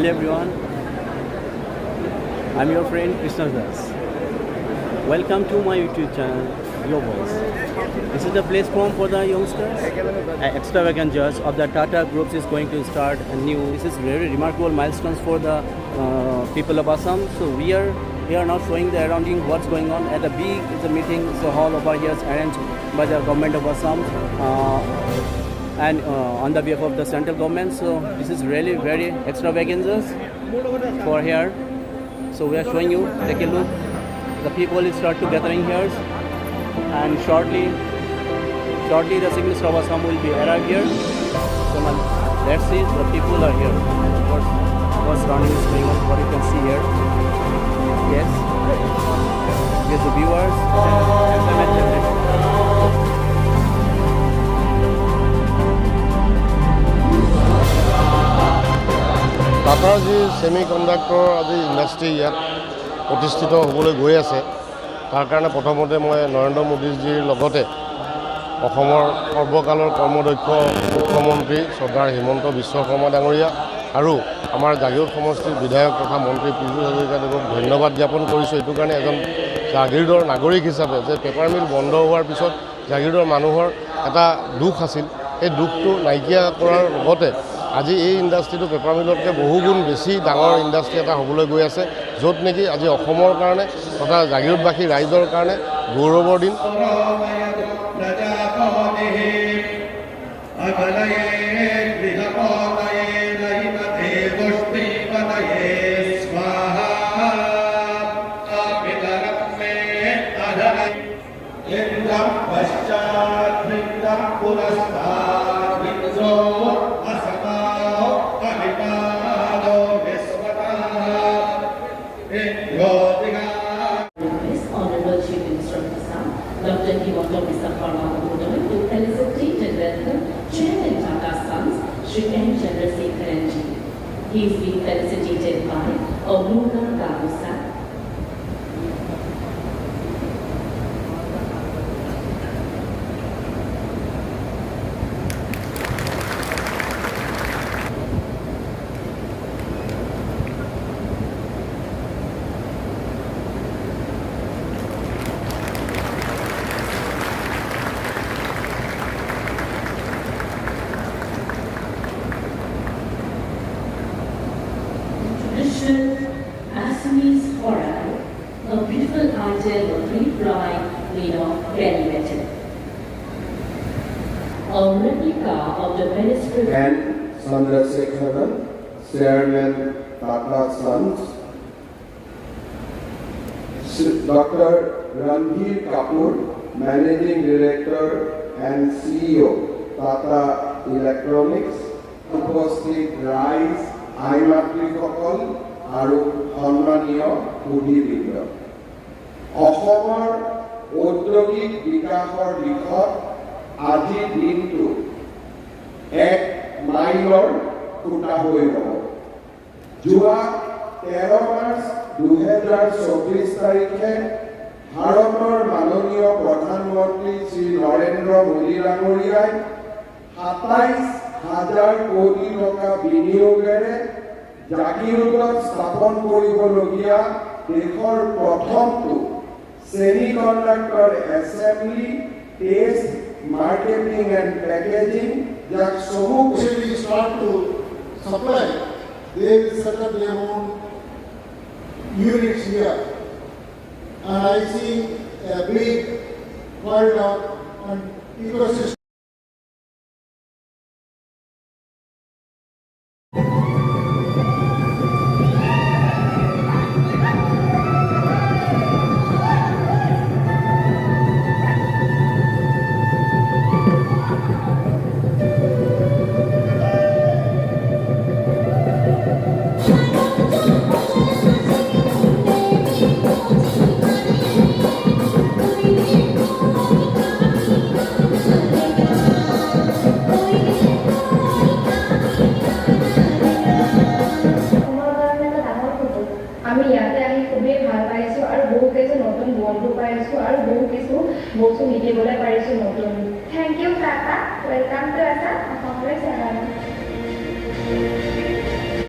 Hello everyone, I'm your friend Krishna Das. Welcome to my YouTube channel, Your Voice. This is the platform for the youngsters. Extravagant judge of the Tata Groups is going to start a new. This is very remarkable milestones for the people of Assam. So we are here now showing the surrounding what's going on at the big meeting. So hall over here is arranged by the government of Assam. And on the behalf of the central government. So this is really very extravaganza for here. So we are showing you, take a look. The people will start to gathering here, and shortly the Chief Minister of Assam will be arrived here. So now let's see, the people are here. What's surrounding is going on, what you can see here. Yes, here's the viewers. টাটাৰ যি semi conductor আজি industry ইয়াত প্ৰতিষ্ঠিত হ'বলৈ গৈ আছে তাৰ কাৰণে প্ৰথমতে মই নৰেন্দ্ৰ মোদীজীৰ লগতে অসমৰ সৰ্বকালৰ কৰ্মদক্ষ মুখ্যমন্ত্ৰী চৰ্দাৰ হিমন্ত বিশ্ব শৰ্মা ডাঙৰীয়া আৰু আমাৰ জাগিৰোড সমষ্টিৰ বিধায়ক তথা মন্ত্ৰী পীযুষ হাজৰিকাদেৱক ধন্যবাদ জ্ঞাপন কৰিছোঁ। এইটো কাৰণে এজন জাগিৰোডৰ নাগৰিক হিচাপে যে পেপাৰ মিল বন্ধ হোৱাৰ পিছত জাগিৰোডৰ মানুহৰ এটা দুখ আছিল, এই দুখটো নাইকিয়া কৰাৰ লগতে আজি এই ইণ্ডাষ্ট্ৰিটো পেপাৰ মিলতকৈ বহুগুণ বেছি ডাঙৰ ইণ্ডাষ্ট্ৰি এটা হ'বলৈ গৈ আছে, য'ত নেকি আজি অসমৰ কাৰণে তথা জাগিৰোডবাসী ৰাইজৰ কাৰণে গৌৰৱৰ দিন। Dr. Himanta Biswa Sharma to felicitate and welcome Chairman Tata Sons, Shri N. Chandrasekharan ji. He is being felicitated by Aurora Gabusa. Assamese horror, a beautiful item of reprise made of belly metal. A replica of the ministry and Chandrasekharan, Chairman Tata Sons, Dr. Ranbir Kapoor, Managing Director and CEO, Tata Electronics, উপস্থিত ৰাইজ, আইমাতৃসকল আৰু সন্মানীয় সুধীবৃন্দ, অসমৰ ঔদ্যোগিক বিকাশৰ দিশত আজিৰ দিনটো এক মাইলৰ খুঁটা হৈ ৰ'ব। যোৱা 13 মাৰ্চ 2024 তাৰিখে ভাৰতৰ মাননীয় প্ৰধানমন্ত্ৰী শ্ৰী নৰেন্দ্ৰ মোদী ডাঙৰীয়াই 27,000 কোটি টকা বিনিয়োগেৰে জাগিৰোডত স্থাপন কৰিবলগীয়া দেশৰ প্ৰথমটো semi conductor assembly, test, marketing and packaging, যাক we start to supply, they will set up their own units here. And I see a big corridor and ecosystem. Thank you, Tata. Welcome to Assam. Congress.